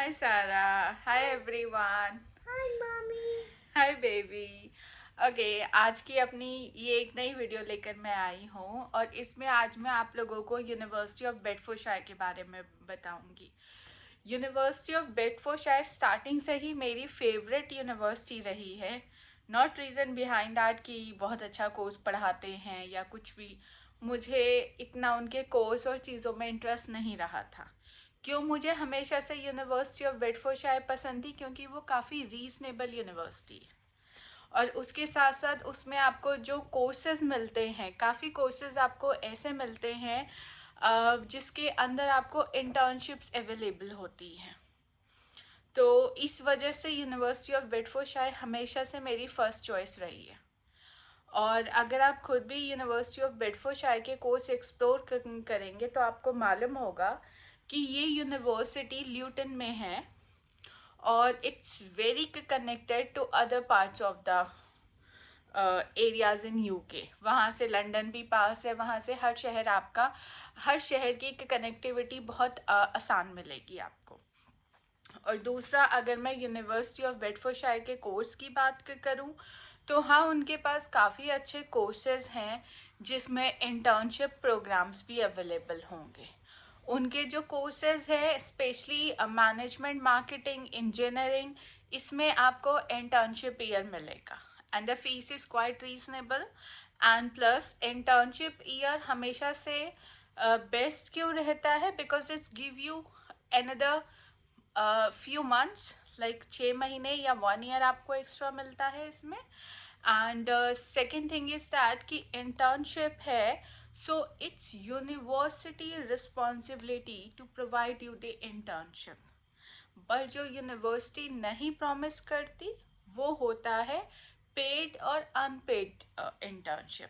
Hi Sarah. Hi everyone. Hi, mommy. Hi baby. Okay आज की अपनी ये एक नई वीडियो लेकर मैं आई हूँ और इसमें आज मैं आप लोगों को यूनिवर्सिटी ऑफ बेडफोर्डशायर के बारे में बताऊंगी। यूनिवर्सिटी ऑफ बेडफोर्डशायर स्टार्टिंग से ही मेरी फेवरेट यूनिवर्सिटी रही है। नॉट रीज़न बिहाइंड दैट कि बहुत अच्छा कोर्स पढ़ाते हैं या कुछ भी, मुझे इतना उनके कोर्स और चीज़ों में इंटरेस्ट नहीं रहा था। क्यों मुझे हमेशा से यूनिवर्सिटी ऑफ बेडफोर्डशायर पसंद थी? क्योंकि वो काफ़ी रीजनेबल यूनिवर्सिटी है और उसके साथ साथ उसमें आपको जो कोर्सेज मिलते हैं, काफ़ी कोर्सेज आपको ऐसे मिलते हैं जिसके अंदर आपको इंटर्नशिप्स अवेलेबल होती हैं। तो इस वजह से यूनिवर्सिटी ऑफ बेडफोर्डशायर हमेशा से मेरी फ़र्स्ट चॉइस रही है। और अगर आप खुद भी यूनिवर्सिटी ऑफ बेडफोर्डशायर के कोर्स एक्सप्लोर करेंगे तो आपको मालूम होगा कि ये यूनिवर्सिटी ल्यूटन में है और it's very connected to other parts of the areas in UK. वहाँ से लंदन भी पास है, वहाँ से हर शहर की कनेक्टिविटी बहुत आसान मिलेगी आपको। और दूसरा, अगर मैं यूनिवर्सिटी ऑफ बेडफोर्डशायर के कोर्स की बात करूँ तो हाँ, उनके पास काफ़ी अच्छे कोर्सेज हैं जिसमें इंटर्नशिप प्रोग्राम्स भी अवेलेबल होंगे। उनके जो कोर्सेज है स्पेशली मैनेजमेंट, मार्केटिंग, इंजीनियरिंग, इसमें आपको इंटर्नशिप ईयर मिलेगा and the fees is quite reasonable. And plus internship year हमेशा से बेस्ट क्यों रहता है? Because it's give you another few months, like 6 महीने या 1 year आपको एक्स्ट्रा मिलता है इसमें। And second thing is that कि इंटर्नशिप है, so it's university responsibility to provide you the internship. पर जो यूनिवर्सिटी नहीं प्रॉमिस करती वो होता है पेड और अनपेड इंटर्नशिप।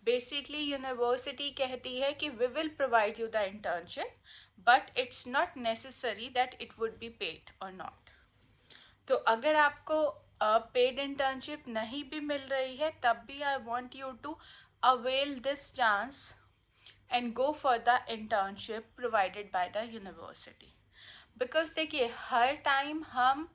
बेसिकली यूनिवर्सिटी कहती है कि we will provide you the internship but it's not necessary that it would be paid और नॉट। तो अगर आपको पेड इंटर्नशिप नहीं भी मिल रही है तब भी I want you to avail this chance and go for the internship provided by the university. Because देखिए, हर टाइम हम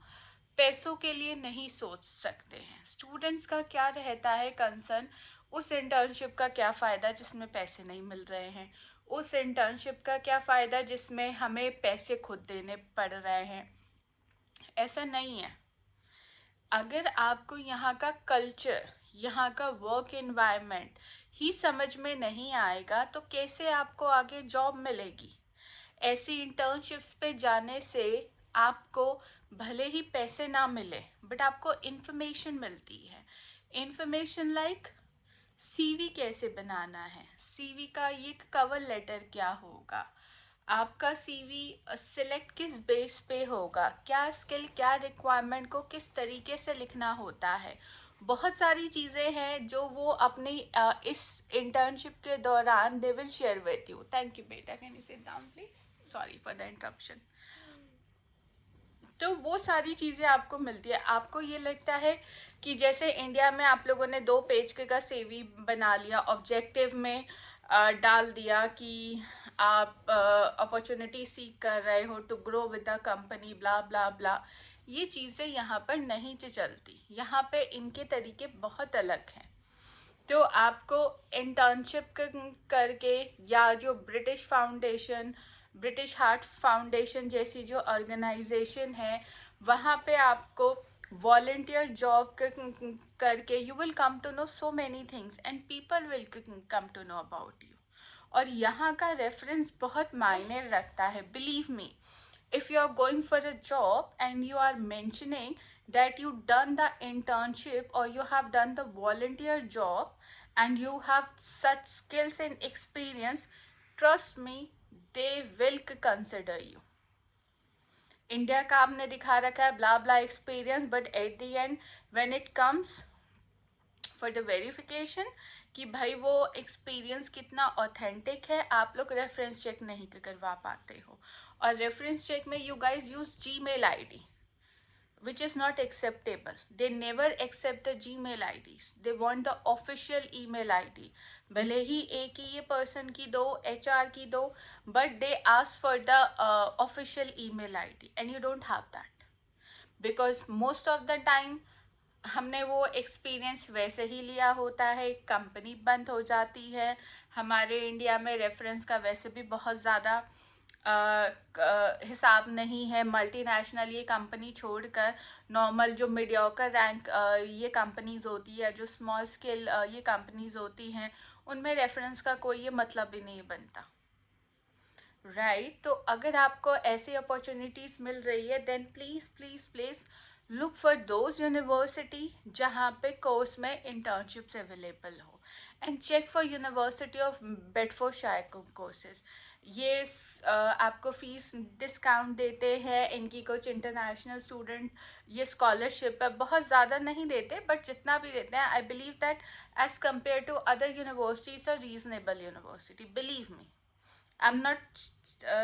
पैसों के लिए नहीं सोच सकते हैं। स्टूडेंट्स का क्या रहता है कंसर्न, उस इंटर्नशिप का क्या फ़ायदा जिसमें पैसे नहीं मिल रहे हैं, उस इंटर्नशिप का क्या फ़ायदा जिसमें हमें पैसे खुद देने पड़ रहे हैं। ऐसा नहीं है। अगर आपको यहाँ का कल्चर, यहाँ का वर्क एनवायरनमेंट ही समझ में नहीं आएगा तो कैसे आपको आगे जॉब मिलेगी? ऐसी इंटर्नशिप्स पे जाने से आपको भले ही पैसे ना मिले बट आपको इन्फॉर्मेशन मिलती है। इन्फॉर्मेशन लाइक सीवी कैसे बनाना है, सीवी का ये कवर लेटर क्या होगा, आपका सीवी सिलेक्ट किस बेस पे होगा, क्या स्किल, क्या रिक्वायरमेंट को किस तरीके से लिखना होता है। बहुत सारी चीज़ें हैं जो वो अपनी इस इंटर्नशिप के दौरान they will share with you. Thank you बेटा, can you sit down please, sorry for the interruption. तो वो सारी चीज़ें आपको मिलती है। आपको ये लगता है कि जैसे इंडिया में आप लोगों ने 2 पेज का सीवी बना लिया, ऑब्जेक्टिव में डाल दिया कि आप अपॉर्चुनिटी सीख कर रहे हो to grow with the company, blah blah blah. ये चीज़ें यहाँ पर नहीं चलती। यहाँ पे इनके तरीके बहुत अलग हैं। तो आपको इंटर्नशिप करके या जो ब्रिटिश हार्ट फाउंडेशन जैसी जो ऑर्गेनाइजेशन है वहाँ पे आपको वॉलेंटियर जॉब करके you will come to know so many things and people will come to know about you. और यहाँ का रेफरेंस बहुत मायने रखता है, believe me. If you are going for a job and you are mentioning that you done the internship or you have done the volunteer job and you have such skills and experience, trust me, they will consider you. India का आपने दिखा रखा है blah blah experience, but at the end when it comes for the verification कि भाई वो experience कितना authentic है, आप लोग रेफरेंस चेक नहीं करवा पाते हो। और रेफरेंस चेक में you guys use Gmail ID. which is not acceptable. They never accept the Gmail IDs. They want the official email ID. भले ही एक ही ये person की दो, HR की दो, but they ask for the official email ID, and you don't have that. Because most of the time हमने वो experience वैसे ही लिया होता है, कंपनी बंद हो जाती है, हमारे इंडिया में रेफरेंस का वैसे भी बहुत ज़्यादा हिसाब नहीं है। मल्टीनेशनल ये कंपनी छोड़कर नॉर्मल जो मीडियोकर रैंक ये कंपनीज होती है, जो स्मॉल स्केल ये कंपनीज होती हैं, उनमें रेफरेंस का कोई ये मतलब ही नहीं बनता, राइट। तो अगर आपको ऐसी अपॉर्चुनिटीज मिल रही है, then please please please look for those university जहाँ पे कोर्स में इंटर्नशिप्स अवेलेबल हो, and check for university of Bedfordshire courses. ये आपको फीस डिस्काउंट देते हैं, इनकी कुछ इंटरनेशनल स्टूडेंट ये स्कॉलरशिप है, बहुत ज़्यादा नहीं देते, बट जितना भी देते हैं I believe that as compare to other universities a reasonable university, believe me. I am not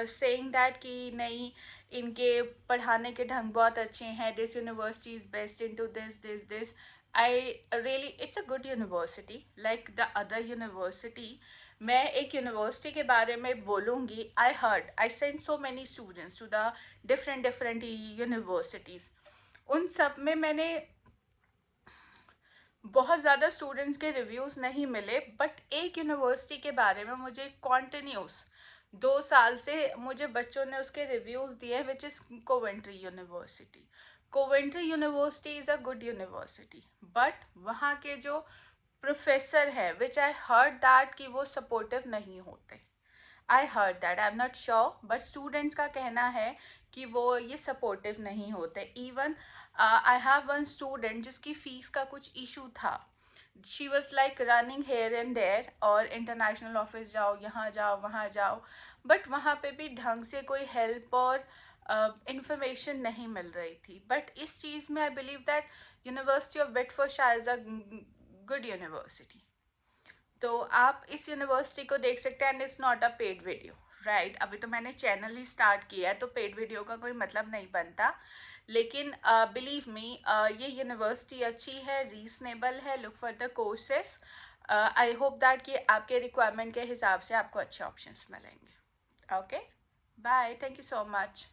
saying that कि नहीं इनके पढ़ाने के ढंग बहुत अच्छे हैं, this university is best in to this I really it's a good university like the other university. मैं एक यूनिवर्सिटी के बारे में बोलूँगी, I heard, I send so many students to the different different universities. उन सब में मैंने बहुत ज़्यादा स्टूडेंट्स के रिव्यूज़ नहीं मिले, बट एक यूनिवर्सिटी के बारे में मुझे कॉन्टिन्यूस 2 साल से मुझे बच्चों ने उसके रिव्यूज़ दिए, which is Coventry university. Coventry university is a good university, but वहाँ के जो प्रोफेसर है, विच आई हर्ड दैट कि वो सपोर्टिव नहीं होते। I heard that, I am not sure, but students का कहना है कि वो ये सपोर्टिव नहीं होते। Even I have one student जिसकी फीस का कुछ इशू था, she was like running here and there, और इंटरनेशनल ऑफिस जाओ, यहाँ जाओ, वहाँ जाओ, बट वहाँ पे भी ढंग से कोई हेल्प और इंफॉर्मेशन नहीं मिल रही थी। बट इस चीज़ में आई believe that university of Bedfordshire is a good university. तो आप इस यूनिवर्सिटी को देख सकते हैं, and it's not a paid video, right. अभी तो मैंने चैनल ही स्टार्ट किया है, तो पेड वीडियो का कोई मतलब नहीं बनता, लेकिन बिलीव मी ये यूनिवर्सिटी अच्छी है, रीजनेबल है, look for the courses. I hope that कि आपके रिक्वायरमेंट के हिसाब से आपको अच्छे ऑप्शंस मिलेंगे। Okay, bye, thank you so much.